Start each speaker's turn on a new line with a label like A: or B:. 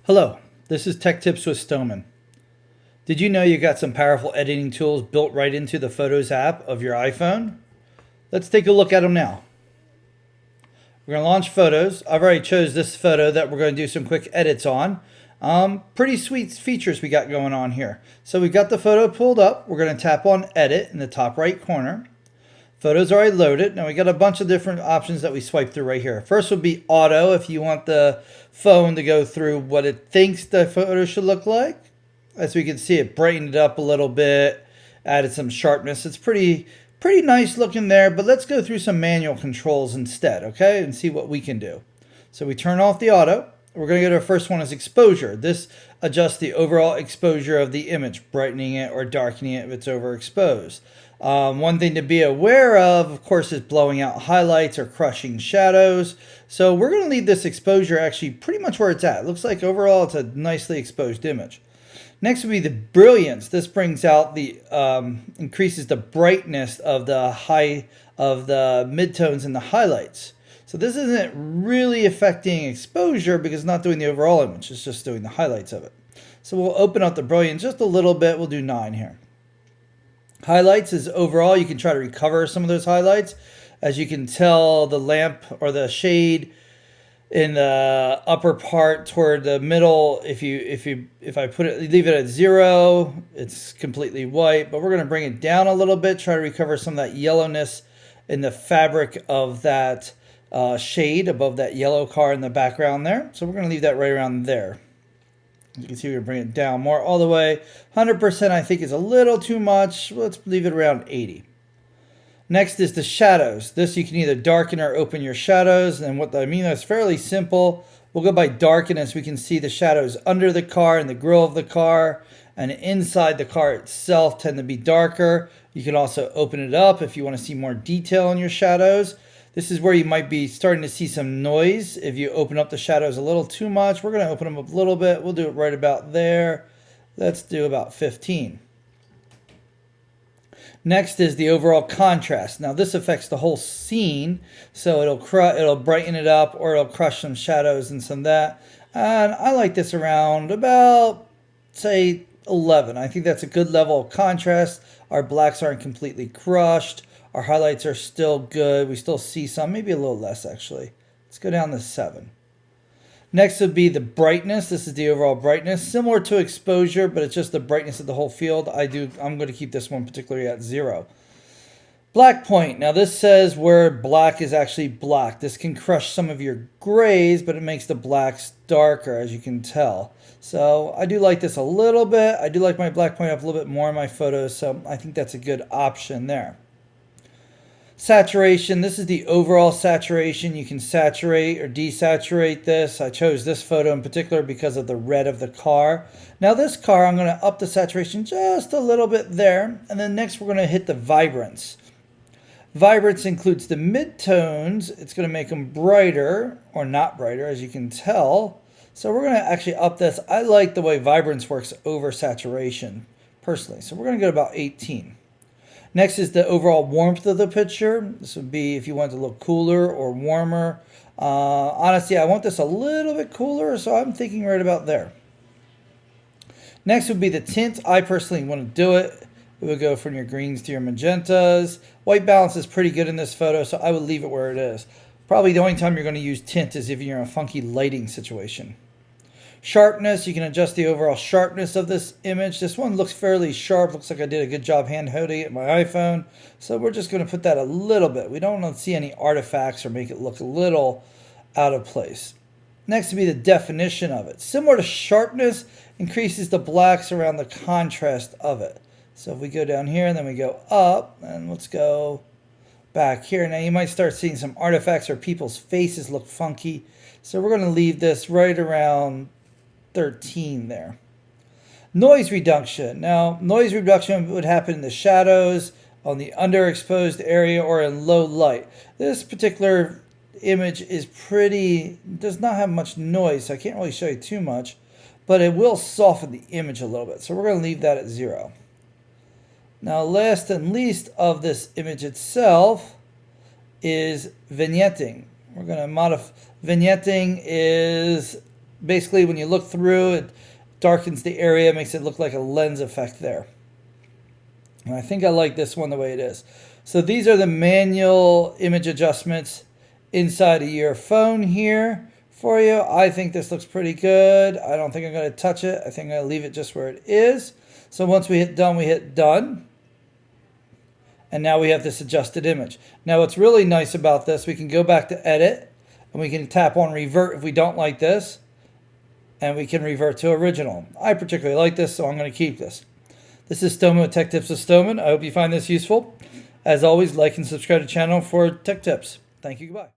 A: Hello, this is Tech Tips with Stoneman. Did you know you got some powerful editing tools built right into the Photos app of your iPhone? Let's take a look at them now. We're going to launch Photos. I've already chose this photo that we're going to do some quick edits on. Pretty sweet features we got going on here. So we've got the photo pulled up. We're going to tap on Edit in the top right corner. Photos are already loaded. Now we got a bunch of different options that we swipe through right here. First would be auto if you want the phone to go through what it thinks the photo should look like. As we can see, it brightened it up a little bit, added some sharpness. It's pretty nice looking there, but let's go through some manual controls instead, okay, and see what we can do. So we turn off the auto. We're going to go to our first one is exposure. This adjusts the overall exposure of the image, brightening it or darkening it if it's overexposed. One thing to be aware of course, is blowing out highlights or crushing shadows. So we're going to leave this exposure actually pretty much where it's at. It looks like overall it's a nicely exposed image. Next would be the brilliance. This brings out the increases the brightness of the midtones and the highlights. So this isn't really affecting exposure because it's not doing the overall image. It's just doing the highlights of it. So we'll open up the brilliance just a little bit. We'll do 9 here. Highlights is overall, you can try to recover some of those highlights. As you can tell, the lamp or the shade in the upper part toward the middle, if I leave it at 0, it's completely white, but we're going to bring it down a little bit, try to recover some of that yellowness in the fabric of that shade above that yellow car in the background there. So we're going to leave that right around there. You can see we bring it down more all the way. 100% I think is a little too much. Let's leave it around 80. Next is the shadows. This you can either darken or open your shadows. And what I mean is fairly simple. We'll go by darken as we can see the shadows under the car and the grille of the car and inside the car itself tend to be darker. You can also open it up if you want to see more detail in your shadows. This is where you might be starting to see some noise if you open up the shadows a little too much. We're going to open them up a little bit. We'll do it right about there. Let's do about 15. Next is the overall contrast. Now this affects the whole scene, so it'll brighten it up or it'll crush some shadows and some of that. And I like this around about, say, 11. I think that's a good level of contrast. Our blacks aren't completely crushed. Our highlights are still good. We still see some, maybe a little less actually. Let's go down to 7. Next would be the brightness. This is the overall brightness, similar to exposure, but it's just the brightness of the whole field. I'm going to keep this one particularly at 0. Black point. Now this says where black is actually black. This can crush some of your grays, but it makes the blacks darker, as you can tell. So I do like this a little bit. I do like my black point up a little bit more in my photos, so I think that's a good option there. Saturation, this is the overall saturation. You can saturate or desaturate this. I chose this photo in particular because of the red of the car. Now this car, I'm going to up the saturation just a little bit there. And then next we're going to hit the vibrance. Vibrance includes the midtones. It's going to make them brighter or not brighter, as you can tell. So we're going to actually up this. I like the way vibrance works over saturation personally. So we're going to go to about 18. Next is the overall warmth of the picture. This would be if you want it to look cooler or warmer. Honestly, I want this a little bit cooler, so I'm thinking right about there. Next would be the tint. I personally want to do it. It would go from your greens to your magentas. White balance is pretty good in this photo, so I would leave it where it is. Probably the only time you're going to use tint is if you're in a funky lighting situation. Sharpness, you can adjust the overall sharpness of this image. This one looks fairly sharp. Looks like I did a good job hand holding it in my iPhone. So we're just going to put that a little bit. We don't want to see any artifacts or make it look a little out of place. Next would be the definition of it. Similar to sharpness, increases the blacks around the contrast of it. So if we go down here and then we go up, and let's go back here. Now you might start seeing some artifacts or people's faces look funky. So we're going to leave this right around 13 there. Noise reduction. Now, noise reduction would happen in the shadows, on the underexposed area, or in low light. This particular image does not have much noise, so I can't really show you too much, but it will soften the image a little bit. So we're going to leave that at 0. Now, last and least of this image itself is vignetting. We're going to modify. Vignetting is basically when you look through, it darkens the area, makes it look like a lens effect there. And I think I like this one the way it is. So these are the manual image adjustments inside of your phone here for you. I think this looks pretty good. I don't think I'm going to touch it. I think I'm going to leave it just where it is. So once we hit done, we hit done. And now we have this adjusted image. Now what's really nice about this, we can go back to edit and we can tap on revert if we don't like this. And we can revert to original. I particularly like this, so I'm going to keep this. This is Stoneman with Tech Tips with Stoneman. I hope you find this useful. As always, like and subscribe to the channel for tech tips. Thank you. Goodbye.